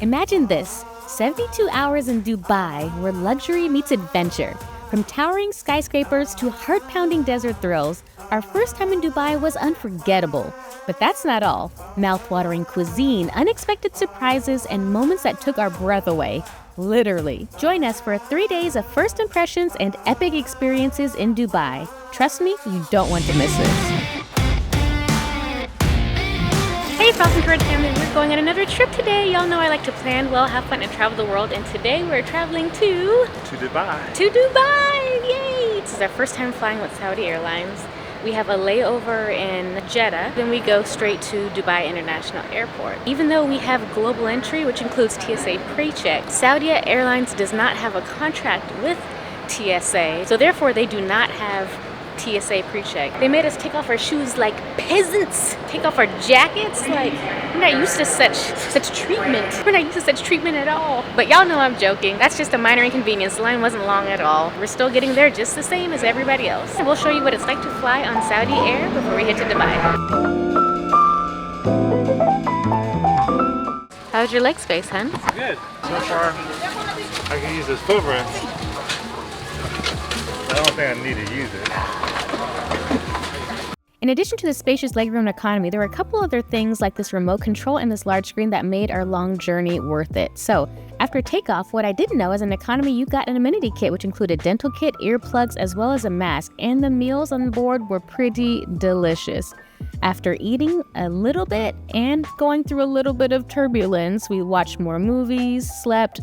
Imagine this, 72 hours in Dubai where luxury meets adventure. From towering skyscrapers to heart-pounding desert thrills, our first time in Dubai was unforgettable. But that's not all. Mouth-watering cuisine, unexpected surprises, and moments that took our breath away. Literally. Join us for 3 days of first impressions and epic experiences in Dubai. Trust me, you don't want to miss this. Hey, Falcon Bird family, we're going on another trip today. Y'all know I like to plan well, have fun, and travel the world. And today we're traveling to Dubai. To Dubai! Yay! This is our first time flying with Saudi Airlines. We have a layover in Jeddah, then we go straight to Dubai International Airport. Even though we have global entry, which includes TSA pre-check, Saudi Airlines does not have a contract with TSA, so therefore they do not have TSA pre-check. They made us take off our shoes like peasants, take off our jackets. Like, we're not used to such treatment. We're not used to such treatment at all. But y'all know I'm joking. That's just a minor inconvenience. The line wasn't long at all. We're still getting there just the same as everybody else. We'll show you what it's like to fly on Saudi Air before we head to Dubai. How's your leg space, hun? Good. So far, I can use this footrest. I don't think I need to use it. In addition to the spacious legroom and economy, there were a couple other things like this remote control and this large screen that made our long journey worth it. So, after takeoff, what I didn't know is in economy you got an amenity kit which included dental kit, earplugs, as well as a mask, and the meals on board were pretty delicious. After eating a little bit and going through a little bit of turbulence, we watched more movies, slept,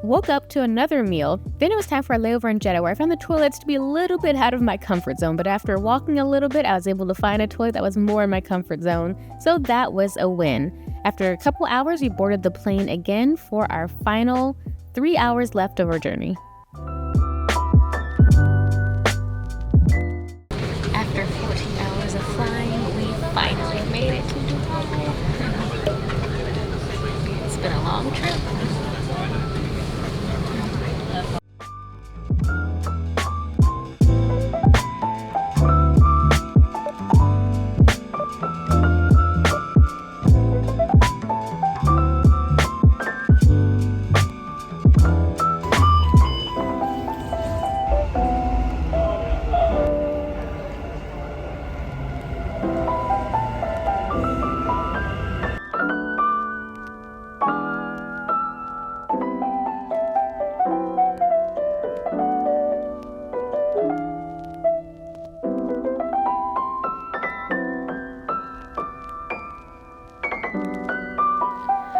woke up to another meal. Then it was time for a layover in Jeddah, where I found the toilets to be a little bit out of my comfort zone. But after walking a little bit, I was able to find a toilet that was more in my comfort zone. So that was a win. After a couple hours, we boarded the plane again for our final 3 hours left of our journey. After 14 hours of flying, we finally made it to Dubai. It's been a long trip.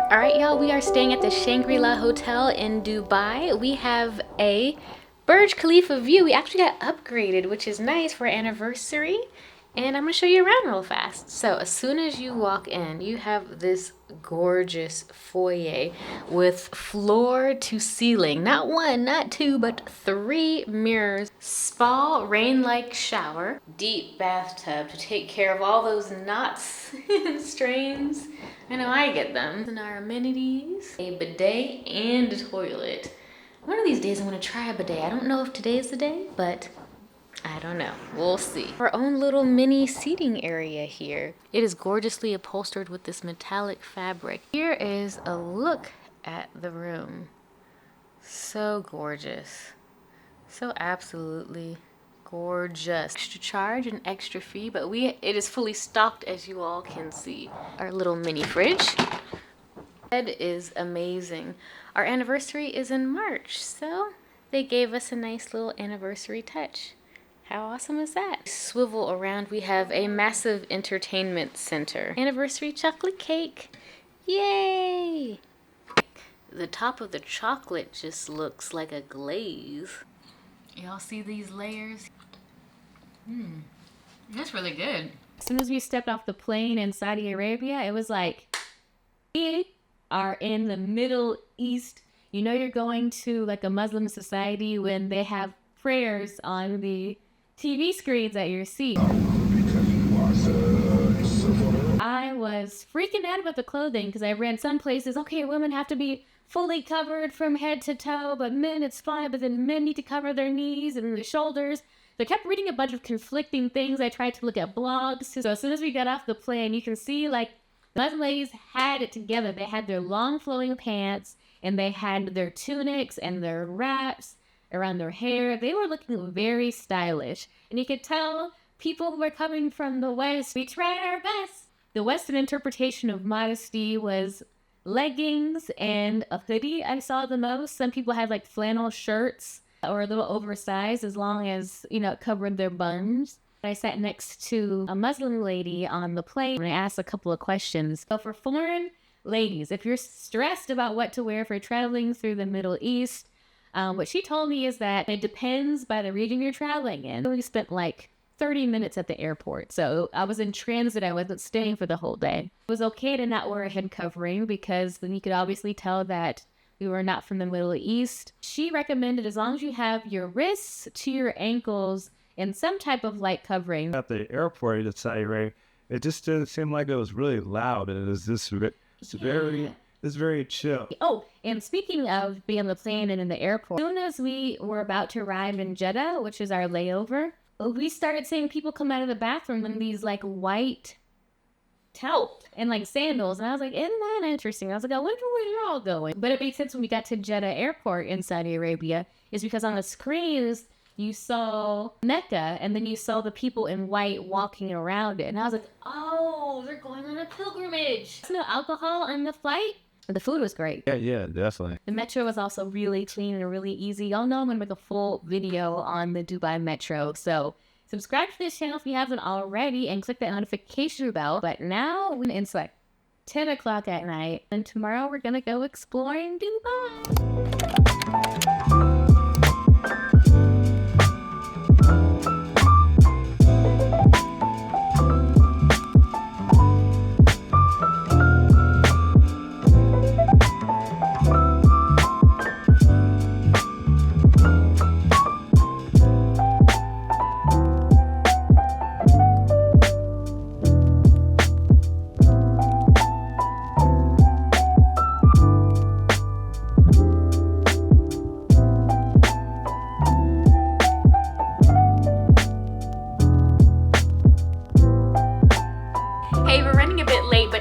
Alright y'all, we are staying at the Shangri-La Hotel in Dubai. We have a Burj Khalifa view. We actually got upgraded, which is nice for our anniversary. And I'm going to show you around real fast. So as soon as you walk in, you have this gorgeous foyer with floor to ceiling. Not one, not two, but 3 mirrors. Spa rain-like shower. Deep bathtub to take care of all those knots and strains. I know I get them. And our amenities. A bidet and a toilet. One of these days I'm going to try a bidet. I don't know if today is the day, but I don't know. We'll see. Our own little mini seating area here. It is gorgeously upholstered with this metallic fabric. Here is a look at the room. So gorgeous. So absolutely gorgeous. Extra charge and extra fee, but it is fully stocked, as you all can see. Our little mini fridge. Bed is amazing. Our anniversary is in March, so they gave us a nice little anniversary touch. How awesome is that? Swivel around, we have a massive entertainment center. Anniversary chocolate cake. Yay! The top of the chocolate just looks like a glaze. Y'all see these layers? That's really good. As soon as we stepped off the plane in Saudi Arabia, it was like, we are in the Middle East. You know you're going to like a Muslim society when they have prayers on the TV screens at your seat. I was freaking out about the clothing because I read some places, okay, women have to be fully covered from head to toe, but men, it's fine, but then men need to cover their knees and their shoulders. So I kept reading a bunch of conflicting things. I tried to look at blogs. So as soon as we got off the plane, you can see like The Muslim ladies had it together. They had their long flowing pants and they had their tunics and their wraps around their hair. They were looking very stylish. And you could tell people who were coming from the West, we tried our best. The Western interpretation of modesty was leggings and a hoodie. I saw the most. Some people had like flannel shirts or a little oversized as long as, you know, it covered their buns. I sat next to a Muslim lady on the plane and I asked a couple of questions. So for foreign ladies, if you're stressed about what to wear for traveling through the Middle East, what she told me is that it depends by the region you're traveling in. We spent like 30 minutes at the airport. So I was in transit. I wasn't staying for the whole day. It was okay to not wear a head covering because then you could obviously tell that we were not from the Middle East. She recommended as long as you have your wrists to your ankles in some type of light covering. At the airport in Saudi Arabia, it just didn't seem like it was really loud. It was just very chill. Oh, and speaking of being on the plane and in the airport, as soon as we were about to arrive in Jeddah, which is our layover, we started seeing people come out of the bathroom in these like white towels and like sandals. And I was like, isn't that interesting? I was like, I wonder where you're all going. But it made sense when we got to Jeddah airport in Saudi Arabia is because on the screens, you saw Mecca and then you saw the people in white walking around it. And I was like, oh, they're going on a pilgrimage. There's no alcohol on the flight. The food was great. Yeah, definitely. The metro was also really clean and really easy. Y'all know I'm going to make a full video on the Dubai metro. So subscribe to this channel if you haven't already and click that notification bell. But now it's like 10 o'clock at night. And tomorrow we're going to go exploring Dubai.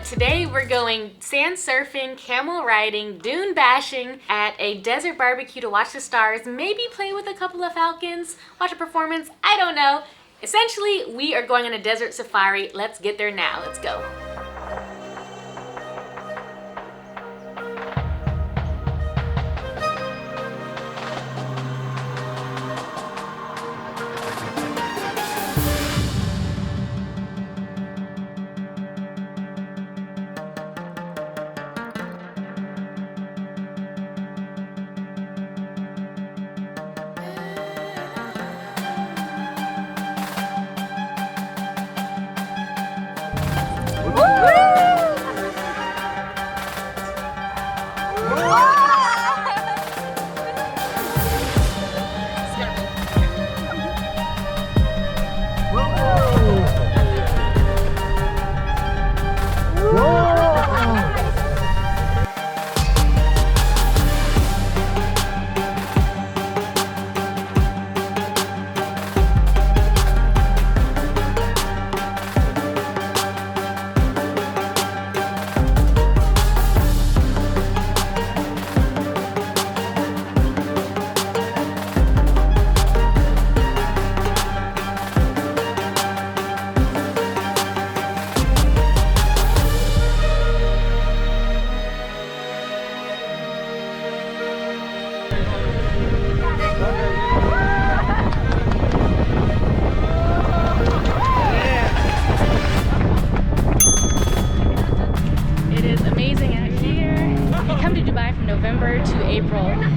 Today we're going sand surfing, camel riding, dune bashing at a desert barbecue to watch the stars, maybe play with a couple of falcons, watch a performance, I don't know. Essentially, we are going on a desert safari. Let's get there now. Let's go.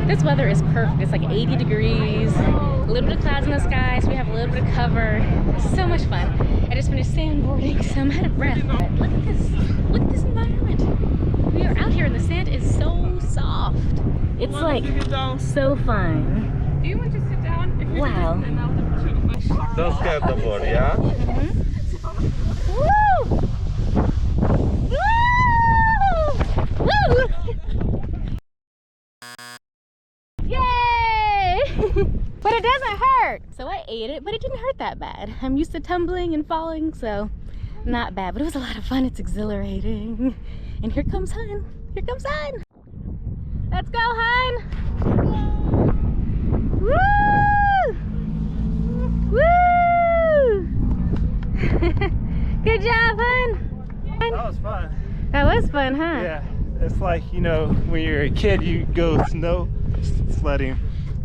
This weather is perfect. It's like 80 degrees, a little bit of clouds in the sky, so we have a little bit of cover. So much fun. I just finished sandboarding, so I'm out of breath. But look at this. Look at this environment. We are out here and the sand is so soft. It's like so fun. Do you want to sit down? If you Wow. Don't scare the board, yeah? Woo! Woo! Woo! Yay! But it doesn't hurt. So I ate it, but it didn't hurt that bad. I'm used to tumbling and falling, so not bad, but it was a lot of fun. It's exhilarating. And here comes Hun. Here comes Hun. Let's go, Hun. Woo! Woo! Good job, Hun. That was fun. That was fun, huh? Yeah, it's like, you know, when you're a kid, you go snow sledding.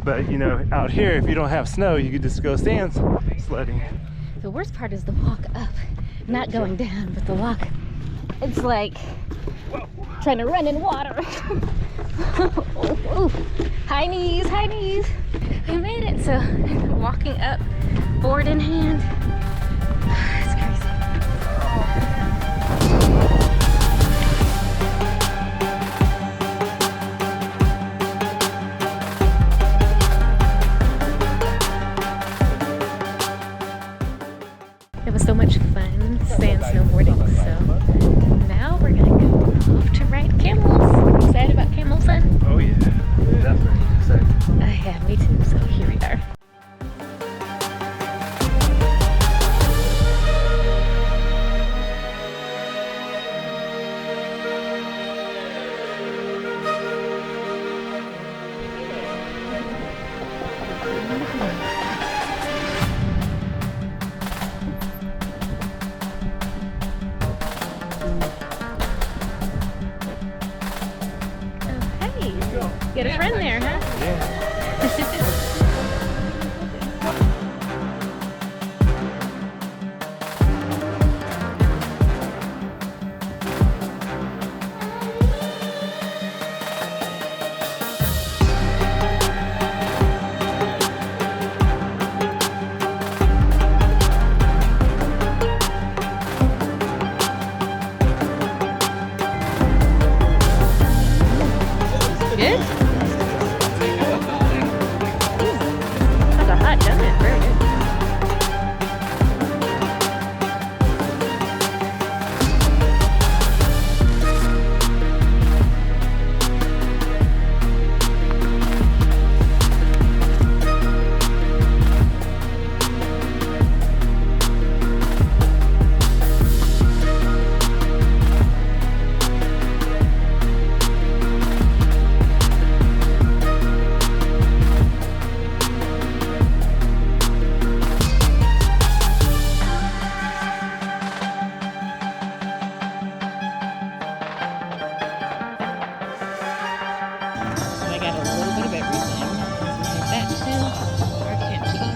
But, you know, out here, if you don't have snow, you could just go sand sledding. The worst part is the walk up. Not going down, but the walk. It's like trying to run in water. Oh, high knees, high knees. We made it. So walking up, board in hand. It's crazy. It was so much fun sand snowboarding. So now we're gonna go off to ride camels. Excited about camels, Son? Oh yeah, definitely excited. Yeah, me too. So here we are. You got a friend there, huh? Yeah. Good? That's a hot donut. Very good. I got a little bit of everything. We have that too. Our canteen.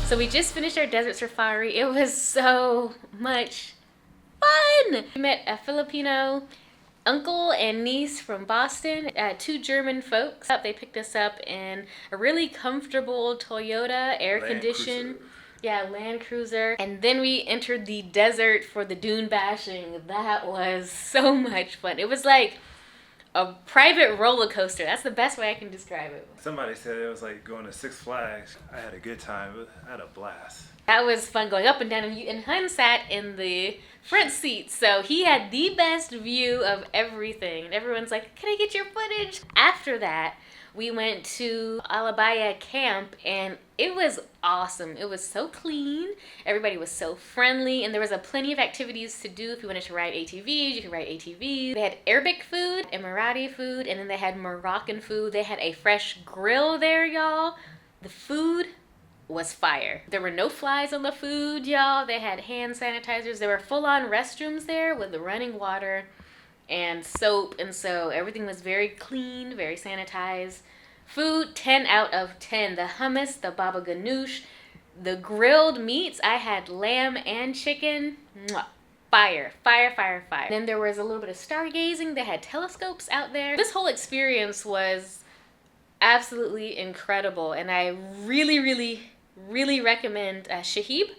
So we just finished our desert safari. It was so much fun. We met a Filipino uncle and niece from Boston, two German folks. They picked us up in a really comfortable Toyota air-conditioned, Land Cruiser. And then we entered the desert for the dune bashing. That was so much fun. It was like a private roller coaster. That's the best way I can describe it. Somebody said it was like going to Six Flags. I had a good time. I had a blast. That was fun going up and down, and Hun sat in the front seat, so he had the best view of everything. And everyone's like, "Can I get your footage?" After that, we went to Alabaya Camp, and it was awesome. It was so clean. Everybody was so friendly, and there was plenty of activities to do. If you wanted to ride ATVs, you could ride ATVs. They had Arabic food, Emirati food, and then they had Moroccan food. They had a fresh grill there, y'all. The food was fire. There were no flies on the food, y'all. They had hand sanitizers. There were full-on restrooms there with the running water and soap, and so everything was very clean, very sanitized. Food, 10 out of 10. The hummus, the baba ganoush, the grilled meats. I had lamb and chicken. Mwah. Fire, fire, fire, fire. Then there was a little bit of stargazing. They had telescopes out there. This whole experience was absolutely incredible, and I really recommend Shahib.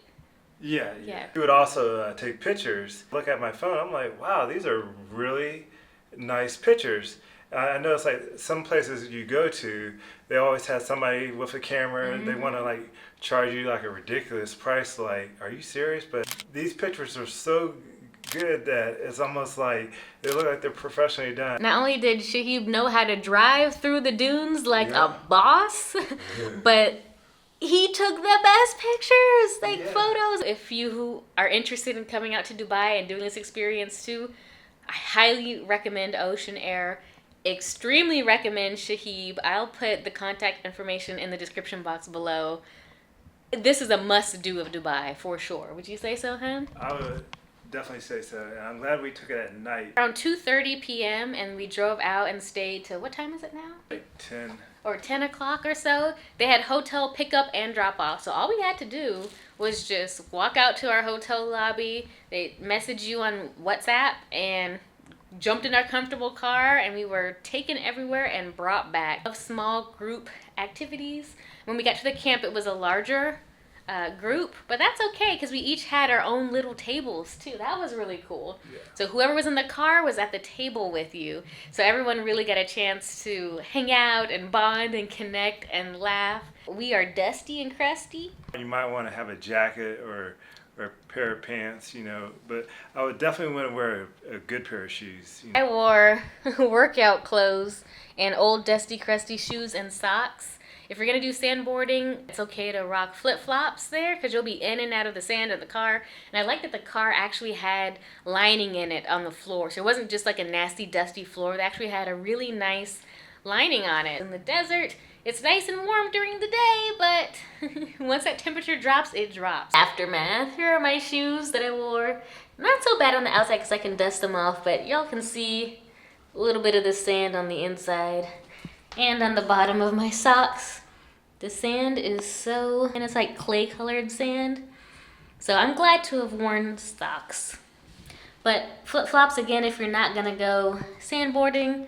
Yeah. You would also take pictures. Look at my phone, I'm like, wow, these are really nice pictures. I notice like some places you go to, they always have somebody with a camera. They want to like charge you like a ridiculous price. Like, are you serious? But these pictures are so good that it's almost like they look like they're professionally done. Not only did Shahib know how to drive through the dunes like a boss, but he took the best pictures, photos. If you are interested in coming out to Dubai and doing this experience too, I highly recommend Ocean Air. Extremely recommend Shahib. I'll put the contact information in the description box below. This is a must-do of Dubai for sure. Would you say so, Han? I would definitely say so. And I'm glad we took it at night. Around 2:30 p.m. and we drove out and stayed till, what time is it now? Like 10. Or 10 o'clock or so. They had hotel pickup and drop off. So all we had to do was just walk out to our hotel lobby. They messaged you on WhatsApp and jumped in our comfortable car, and we were taken everywhere and brought back. Of small group activities. When we got to the camp, it was a larger group, but that's okay because we each had our own little tables too. That was really cool. So whoever was in the car was at the table with you. So everyone really got a chance to hang out and bond and connect and laugh. We are dusty and crusty. You might want to have a jacket or a pair of pants, but I would definitely want to wear a good pair of shoes. I wore workout clothes and old dusty crusty shoes and socks. If you're going to do sandboarding, it's okay to rock flip-flops there because you'll be in and out of the sand of the car. And I like that the car actually had lining in it on the floor. So it wasn't just like a nasty, dusty floor. They actually had a really nice lining on it. In the desert, it's nice and warm during the day, but once that temperature drops, it drops. Aftermath. Here are my shoes that I wore. Not so bad on the outside because I can dust them off, but y'all can see a little bit of the sand on the inside and on the bottom of my socks. The sand is and it's like clay colored sand. So I'm glad to have worn socks. But flip-flops, again, if you're not gonna go sandboarding,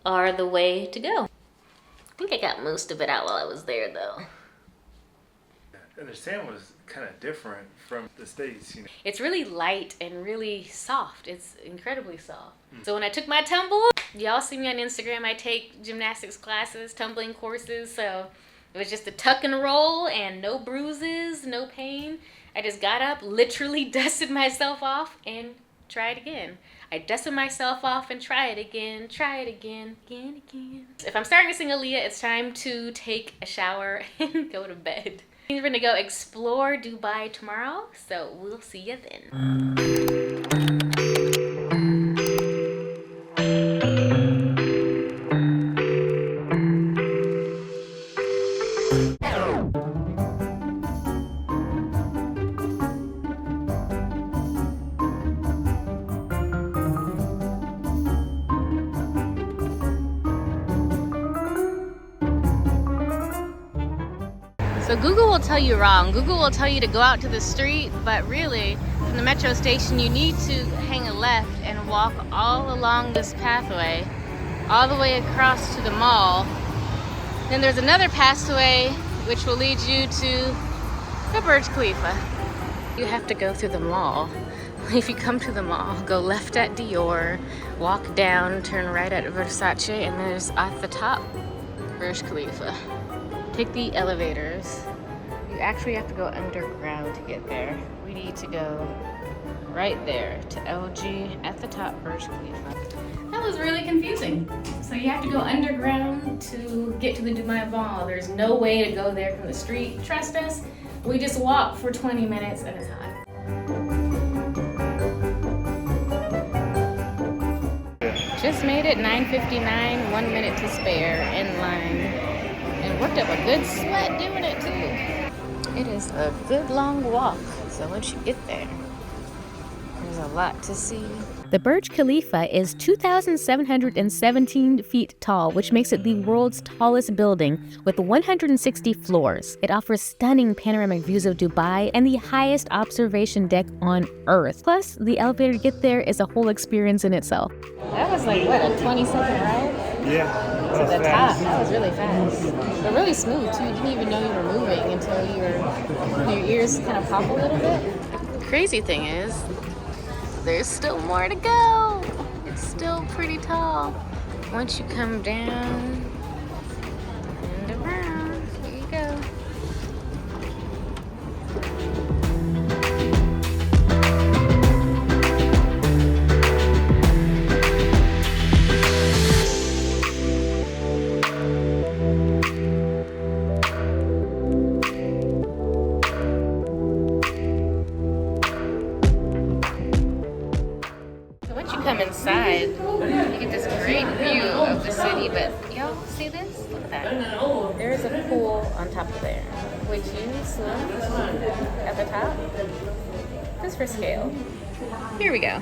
are the way to go. I think I got most of it out while I was there though. And the sand was kind of different from the States, It's really light and really soft. It's incredibly soft. So when I took my tumble, y'all see me on Instagram, I take gymnastics classes, tumbling courses, so it was just a tuck and roll and no bruises, no pain. I just got up, literally dusted myself off and tried again. I dusted myself off and try it again. If I'm starting to sing Aaliyah, it's time to take a shower and go to bed. We're gonna go explore Dubai tomorrow, so we'll see you then. So Google will tell you wrong. Google will tell you to go out to the street, but really, from the metro station, you need to hang a left and walk all along this pathway, all the way across to the mall. Then there's another pathway which will lead you to the Burj Khalifa. You have to go through the mall. If you come to the mall, go left at Dior, walk down, turn right at Versace, and there's at the top, Burj Khalifa. Take the elevators. You actually have to go underground to get there. We need to go right there to LG at the top, Burj Khalifa. That was really confusing. So you have to go underground to get to the Dubai Mall. There's no way to go there from the street. Trust us, we just walk for 20 minutes at a time. Just made it 9:59, 1 minute to spare in line. And worked up a good sweat doing it too. It is a good long walk, so once you get there, there's a lot to see. The Burj Khalifa is 2,717 feet tall, which makes it the world's tallest building with 160 floors. It offers stunning panoramic views of Dubai and the highest observation deck on Earth. Plus, the elevator to get there is a whole experience in itself. That was like, what, a 20-second ride? Yeah, to the top. That was really fast. But really smooth too. You didn't even know you were moving until your ears kind of pop a little bit. The crazy thing is, there's still more to go. It's still pretty tall. Once you come down and around, here you go. Come inside, you get this great view of the city, but y'all see this? Look at that. There's a pool on top of there. Would you swim at the top? Just for scale. Here we go.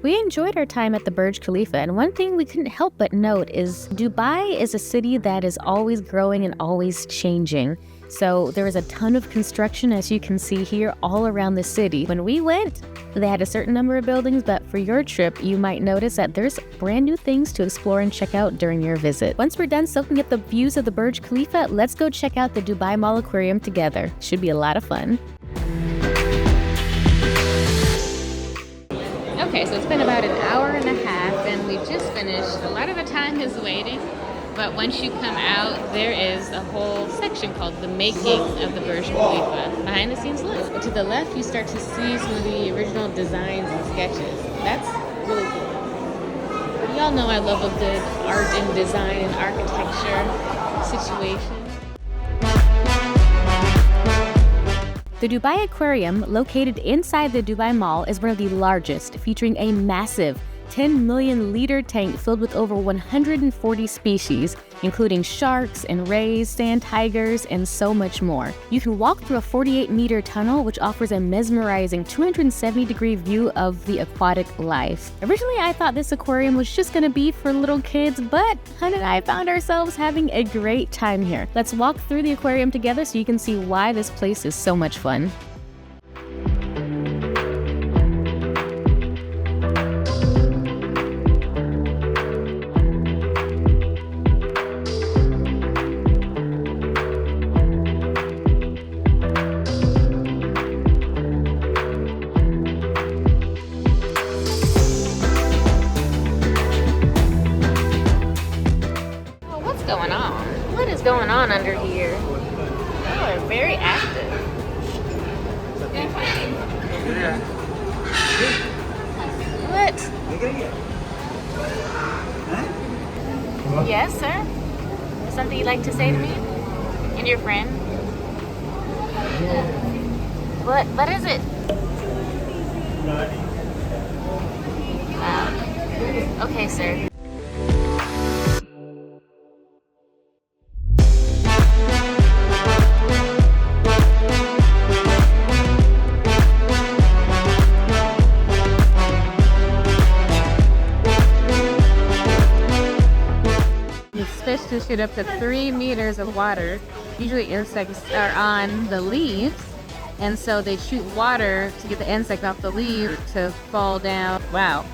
We enjoyed our time at the Burj Khalifa, and one thing we couldn't help but note is Dubai is a city that is always growing and always changing. So there is a ton of construction, as you can see here, all around the city. When we went, they had a certain number of buildings, but for your trip, you might notice that there's brand new things to explore and check out during your visit. Once we're done soaking up the views of the Burj Khalifa, let's go check out the Dubai Mall Aquarium together. Should be a lot of fun. Okay, so it's been about an hour and a half, and we just finished. A lot of the time is waiting. But once you come out, there is a whole section called the making of the Burj Khalifa. Behind the scenes look. And to the left, you start to see some of the original designs and sketches. That's really cool. But y'all know I love a good art and design and architecture situation. The Dubai Aquarium, located inside the Dubai Mall, is one of the largest, featuring a massive 10 million liter tank filled with over 140 species, including sharks and rays, sand tigers, and so much more. You can walk through a 48-meter tunnel, which offers a mesmerizing 270-degree view of the aquatic life. Originally, I thought this aquarium was just gonna be for little kids, but Hun and I found ourselves having a great time here. Let's walk through the aquarium together so you can see why this place is so much fun. Going on under here? You are very active. What? Yes, sir. Something you'd like to say to me and your friend? What is it? Okay, sir. Fish can shoot up to 3 meters of water. Usually insects are on the leaves, and so they shoot water to get the insect off the leaf to fall down. Wow.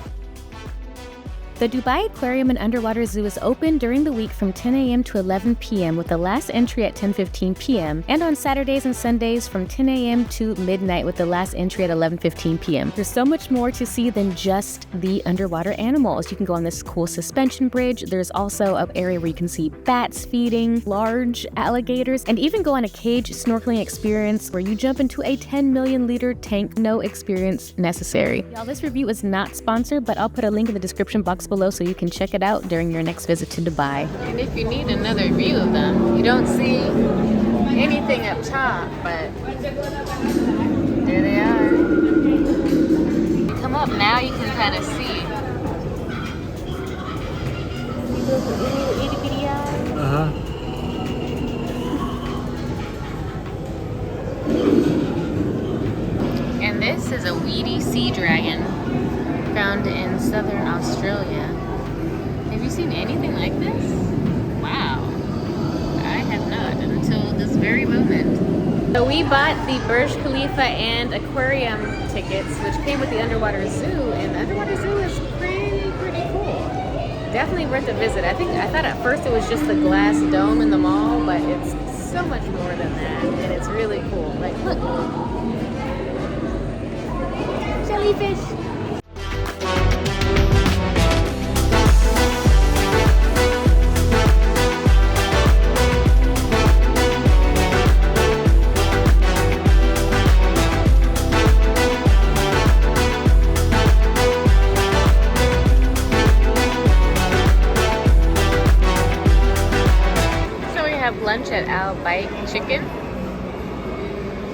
The Dubai Aquarium and Underwater Zoo is open during the week from 10 a.m. to 11 p.m. with the last entry at 10:15 p.m. and on Saturdays and Sundays from 10 a.m. to midnight with the last entry at 11:15 p.m. There's so much more to see than just the underwater animals. You can go on this cool suspension bridge. There's also an area where you can see bats feeding, large alligators, and even go on a cage snorkeling experience where you jump into a 10 million liter tank. No experience necessary. Y'all, this review is not sponsored, but I'll put a link in the description box below so you can check it out during your next visit to Dubai. And if you need another view of them, you don't see anything up top, but there they are. You come up now, you can kind of see. And this is a weedy sea dragon found in southern Australia. Have you seen anything like this? Wow. I have not until this very moment. So we bought the Burj Khalifa and Aquarium tickets, which came with the underwater zoo, and the underwater zoo is pretty cool. Definitely worth a visit. I thought at first it was just the glass dome in the mall, but it's so much more than that, and it's really cool. Like, look, jellyfish. Lunch at Al Bite Chicken.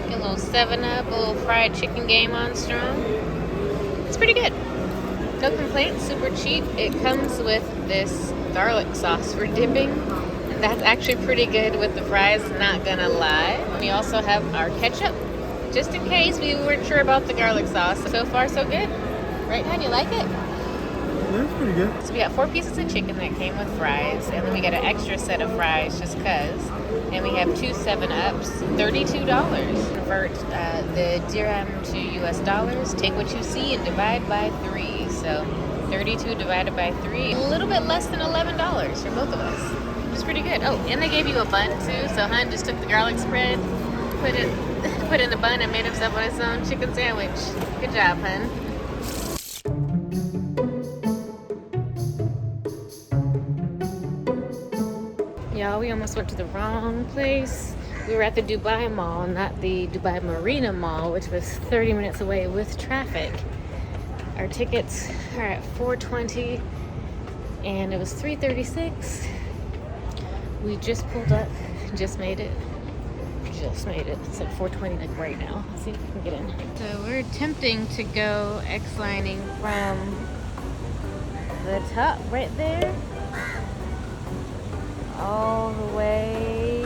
Get a little 7-Up, a little fried chicken game on strong. It's pretty good. No complaints, super cheap. It comes with this garlic sauce for dipping. And that's actually pretty good with the fries, not gonna lie. We also have our ketchup, just in case we weren't sure about the garlic sauce. So far, so good. Right, hon? You like it? Yeah, it's pretty good. So we got 4 pieces of chicken that came with fries, and then we got an extra set of fries just cause. And we have 2 7-Ups, $32. Convert the dirham to US dollars, take what you see and divide by 3. So 32 divided by 3, a little bit less than $11 for both of us, which is pretty good. Oh, and they gave you a bun too, so Hun just took the garlic spread, put in the bun and made himself on his own chicken sandwich. Good job, Hun. Y'all, we almost went to the wrong place. We were at the Dubai Mall, not the Dubai Marina Mall, which was 30 minutes away with traffic. Our tickets are at $420, and it was $336. We just pulled up, just made it. It's at $420 like right now. Let's see if we can get in. So we're attempting to go X-lining from the top right there all the way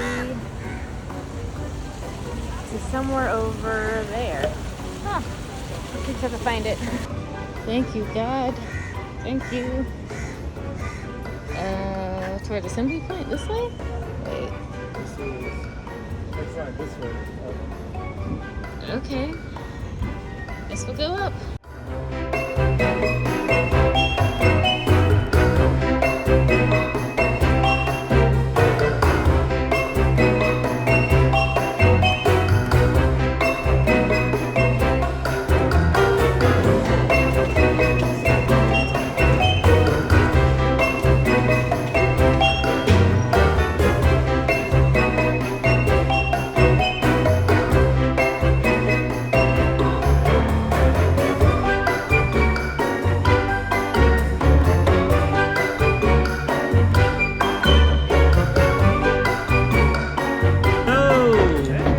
to somewhere over there. Huh. Let's just have to find it. Thank you, God. Thank you. Toward the assembly point, this way? Wait. It's like this way. Okay. Guess we'll go up.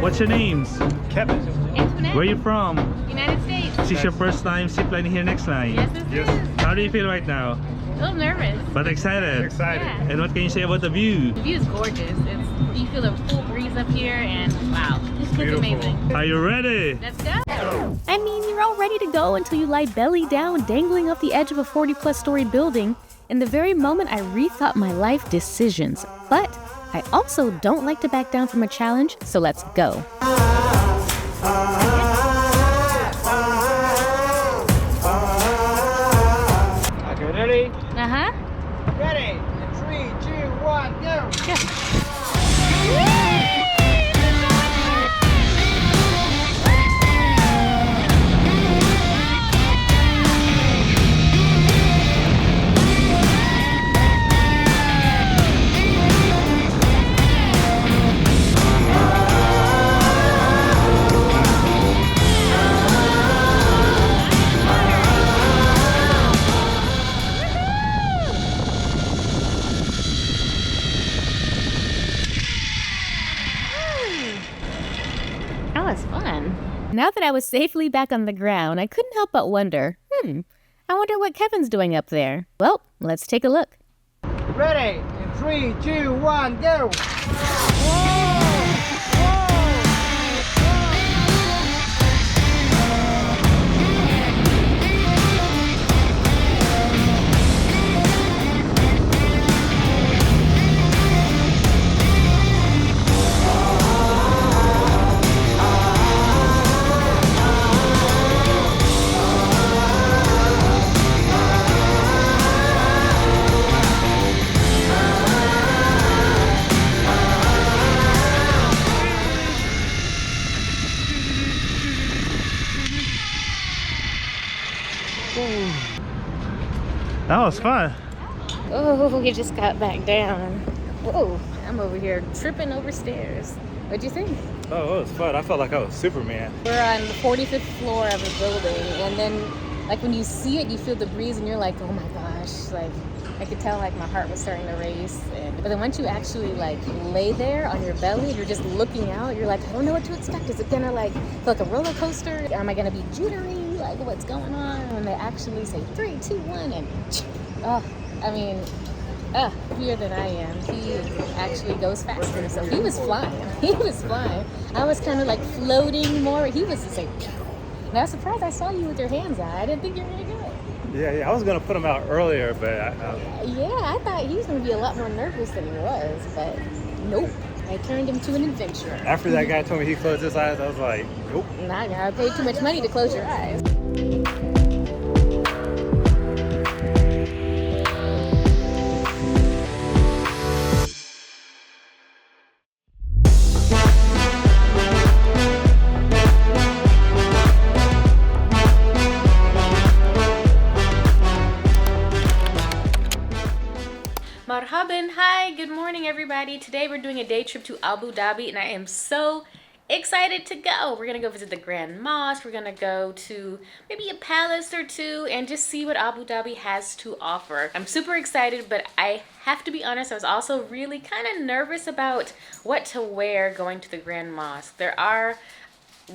What's your names? Kevin. Antoinette. Where are you from? United States. Is this your first time ziplining here next line? Yes, it is. How do you feel right now? A little nervous. But excited? Excited. Yeah. And what can you say about the view? The view is gorgeous. You feel a cool breeze up here, and wow, it's amazing. Are you ready? Let's go. I mean, you're all ready to go until you lie belly down, dangling off the edge of a 40-plus story building. In the very moment, I rethought my life decisions. But I also don't like to back down from a challenge, so let's go. Okay, ready? Uh-huh. Ready? 3, 2, 1, go! That was fun. Now that I was safely back on the ground, I couldn't help but wonder, I wonder what Kevin's doing up there. Well, let's take a look. Ready? 3, 2, 1, go! That was fun. Oh, we just got back down. Whoa, I'm over here tripping over stairs. What'd you think? Oh, it was fun. I felt like I was Superman. We're on the 45th floor of a building, and then like when you see it, you feel the breeze, and you're like, oh my gosh, like I could tell like my heart was starting to race. But then once you actually like lay there on your belly, you're just looking out. You're like, I don't know what to expect. Is it gonna like feel like a roller coaster? Am I gonna be jittery? Like what's going on? And they actually say 3, 2, 1, and happier than I am. He actually goes faster, so he was flying. He was flying. I was kind of like floating more. He was just like, and I was surprised I saw you with your hands out. I didn't think you were gonna do it. Yeah, I was gonna put him out earlier, but I thought he was gonna be a lot more nervous than he was, but nope. I turned him to an adventurer. After that guy told me he closed his eyes, I was like, nope. Nah, I paid too much money to close your eyes. Marhaban, hi, good morning everybody. Today we're doing a day trip to Abu Dhabi and I am so excited to go. We're gonna go visit the Grand Mosque. We're gonna go to maybe a palace or two and just see what Abu Dhabi has to offer. I'm super excited, but I have to be honest, I was also really kind of nervous about what to wear going to the Grand Mosque. There are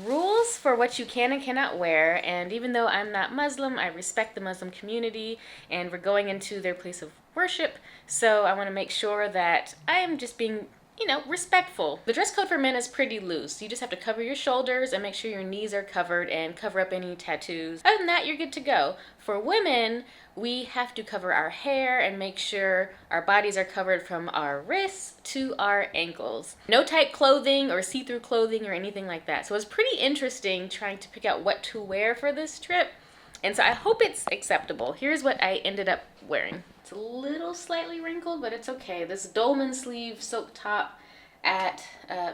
rules for what you can and cannot wear, and even though I'm not Muslim, I respect the Muslim community and we're going into their place of worship, so I want to make sure that I am just being, respectful. The dress code for men is pretty loose. You just have to cover your shoulders and make sure your knees are covered and cover up any tattoos. Other than that, you're good to go. For women, we have to cover our hair and make sure our bodies are covered from our wrists to our ankles. No tight clothing or see-through clothing or anything like that. So it was pretty interesting trying to pick out what to wear for this trip. And so I hope it's acceptable. Here's what I ended up wearing. It's a little slightly wrinkled, but it's okay. This dolman sleeve silk top at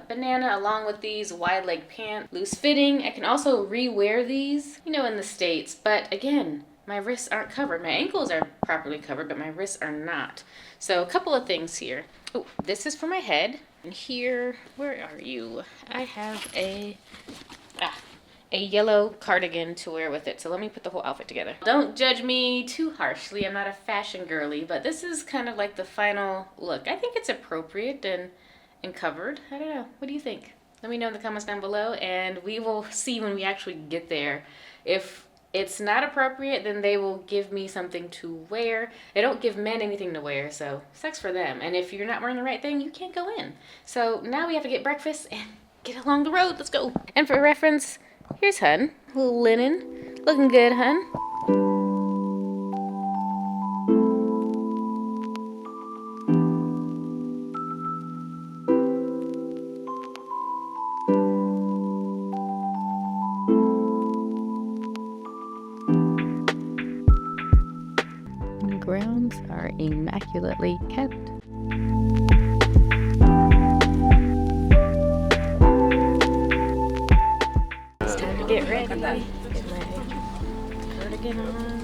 Banana, along with these wide leg pants, loose fitting. I can also re-wear these, in the States, but again, my wrists aren't covered. My ankles are properly covered, but my wrists are not. So a couple of things here. Oh, this is for my head. And here, where are you? I have a yellow cardigan to wear with it. So let me put the whole outfit together. Don't judge me too harshly. I'm not a fashion girly, but this is kind of like the final look. I think it's appropriate and covered. I don't know. What do you think? Let me know in the comments down below, and we will see when we actually get there. If it's not appropriate, then they will give me something to wear. They don't give men anything to wear, so sucks for them. And if you're not wearing the right thing, you can't go in. So now we have to get breakfast and get along the road. Let's go. And for reference, here's Hun. A little linen. Looking good, Hun. The grounds are immaculately kept. Get ready. Get my cardigan on.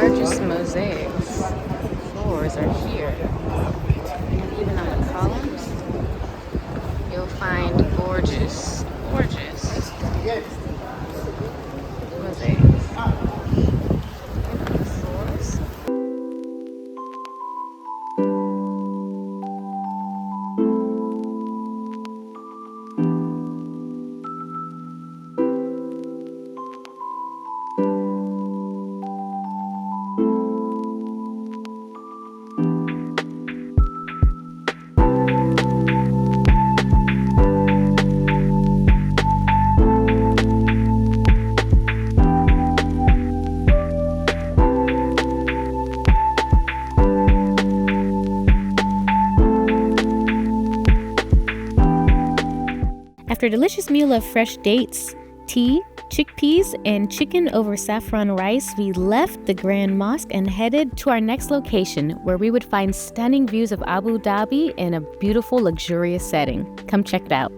largest mosaics floors are here. And even on the columns, you'll find gorgeous mosaics. And on the floors. After a delicious meal of fresh dates, tea, chickpeas, and chicken over saffron rice, we left the Grand Mosque and headed to our next location, where we would find stunning views of Abu Dhabi in a beautiful, luxurious setting. Come check it out.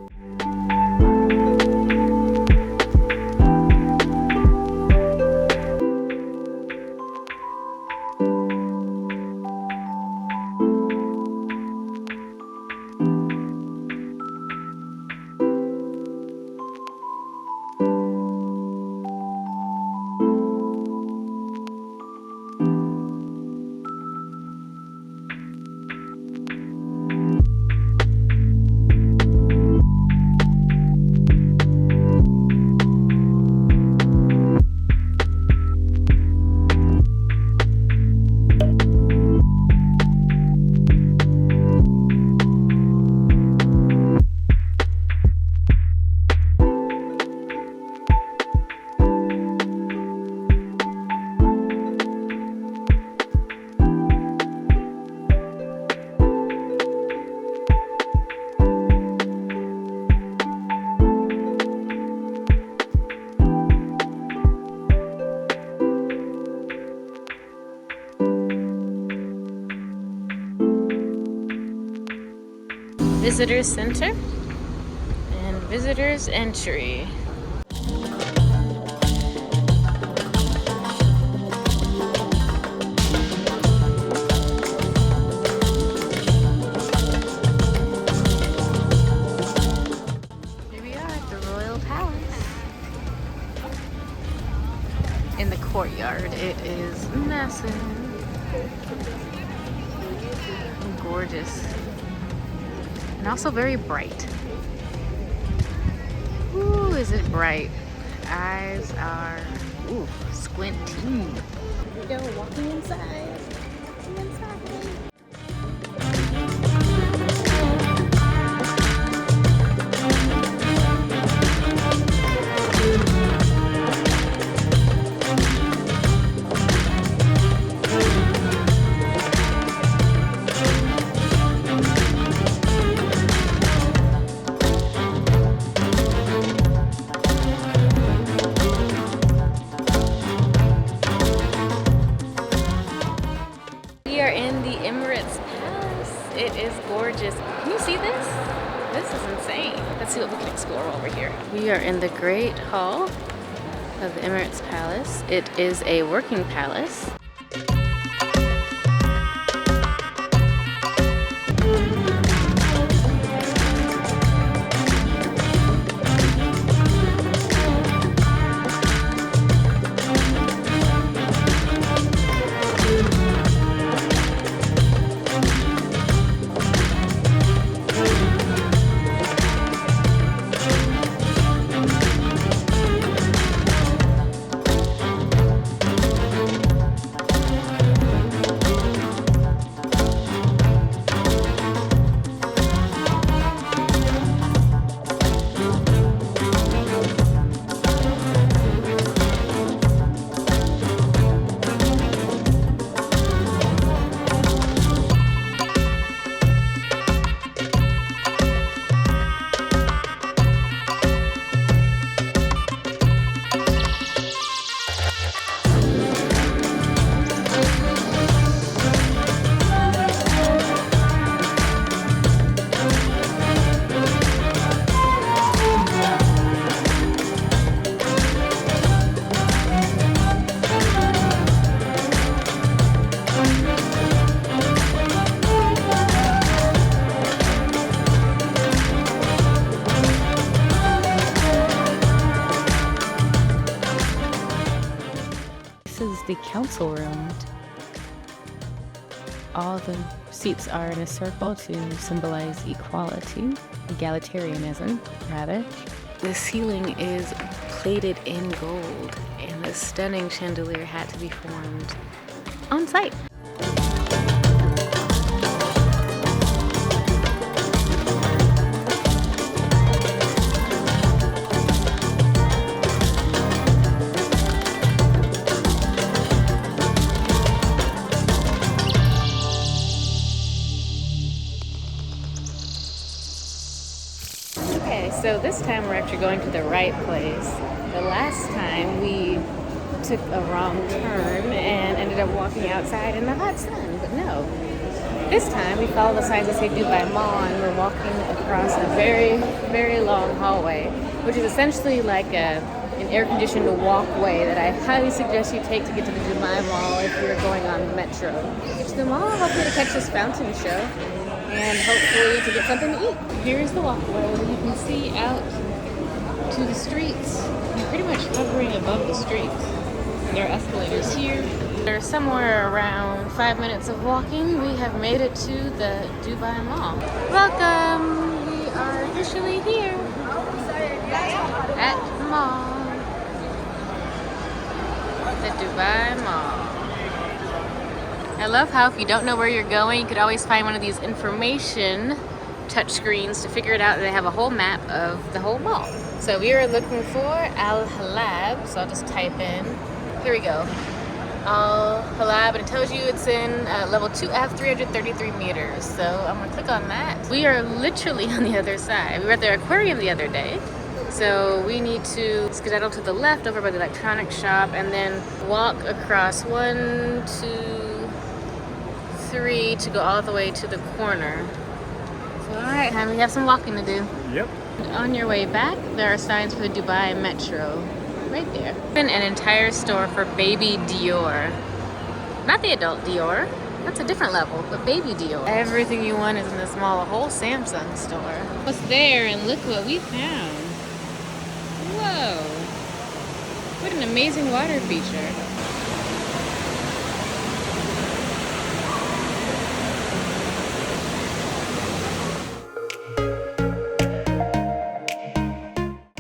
Visitors Center and Visitors Entry. Here we are at the Royal Palace. In the courtyard, it is massive and gorgeous. And also very bright. Ooh, is it bright? Eyes are, ooh, squinting. Here we go, walking inside. Walking inside. It is gorgeous. Can you see this? This is insane. Let's see what we can explore over here. We are in the Great Hall of the Emirates Palace. It is a working palace. the council room. All the seats are in a circle to symbolize equality, egalitarianism, rather. The ceiling is plated in gold, and the stunning chandelier had to be formed on site. So this time we're actually going to the right place. The last time we took a wrong turn and ended up walking outside in the hot sun, but no. This time we follow the signs that say Dubai Mall, and we're walking across a very, very long hallway, which is essentially like an air-conditioned walkway that I highly suggest you take to get to the Dubai Mall if you're going on the metro. Get to the mall, hopefully to catch this fountain show, and hopefully to get something to eat. Here's the walkway. You can see out to the streets. You're pretty much hovering above the streets. There are escalators here. There's somewhere around 5 minutes of walking. We have made it to the Dubai Mall. Welcome! We are officially here at the mall. The Dubai Mall. I love how if you don't know where you're going, you could always find one of these information touchscreens to figure it out. They have a whole map of the whole mall. So we are looking for Al Halab, so I'll just type in. Here we go. Al Halab, and it tells you it's in level 2F, 333 meters. So I'm gonna click on that. We are literally on the other side. We were at the Aquarium the other day. So we need to skedaddle to the left over by the electronics shop and then walk across 1, 2, 3 to go all the way to the corner. So, all right, honey, we have some walking to do. Yep. On your way back, there are signs for the Dubai Metro right there. And an entire store for baby Dior. Not the adult Dior. That's a different level, but baby Dior. Everything you want is in this mall, a whole Samsung store. What's there, and look what we found. Whoa. What an amazing water feature.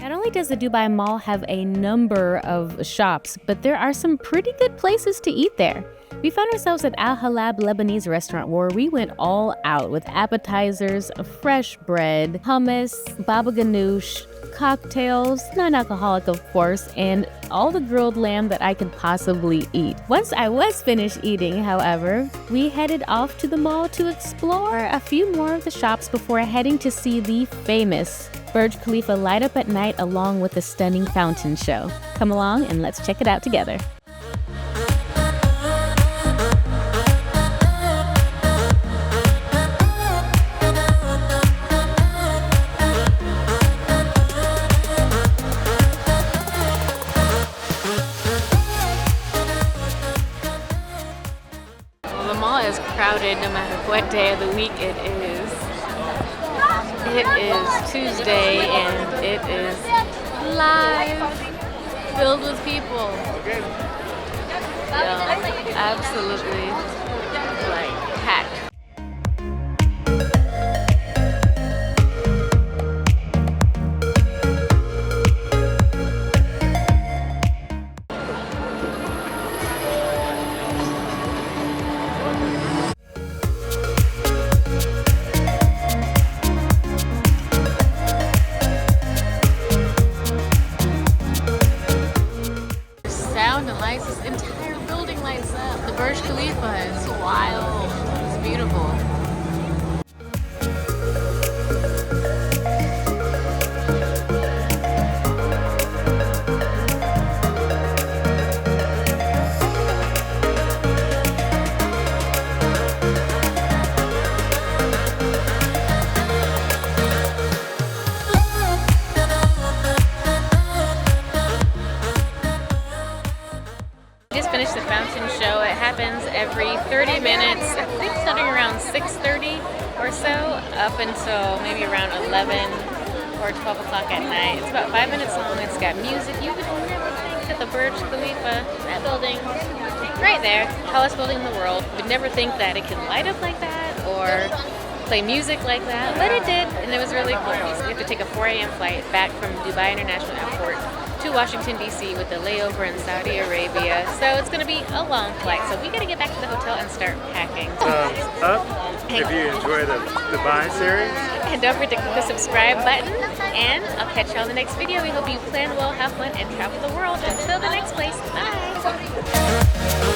Not only does the Dubai Mall have a number of shops, but there are some pretty good places to eat there. We found ourselves at Al Halab Lebanese restaurant where we went all out with appetizers, fresh bread, hummus, baba ganoush, cocktails, non-alcoholic of course, and all the grilled lamb that I could possibly eat. Once I was finished eating, however, we headed off to the mall to explore a few more of the shops before heading to see the famous Burj Khalifa light up at night along with the stunning fountain show. Come along and let's check it out together. Crowded no matter what day of the week it is. It is Tuesday and it is live, filled with people. So, absolutely like packed. This entire building lights up. The Burj Khalifa is wild. It's beautiful. Finished the fountain show. It happens every 30 minutes, I think starting around 6:30 or so, up until maybe around 11 or 12 o'clock at night. It's about 5 minutes long. It's got music. You would never think that the Burj Khalifa, that building right there, tallest building in the world. You'd never think that it can light up like that or play music like that, but it did, and it was really cool. We have to take a 4 a.m. flight back from Dubai International Airport to Washington, D.C. with a layover in Saudi Arabia. So it's going to be a long flight, so we got to get back to the hotel and start packing. Thumbs up if you enjoy the Dubai series. And don't forget to click the subscribe button, and I'll catch y'all in the next video. We hope you plan well, have fun, and travel the world. Until the next place, bye!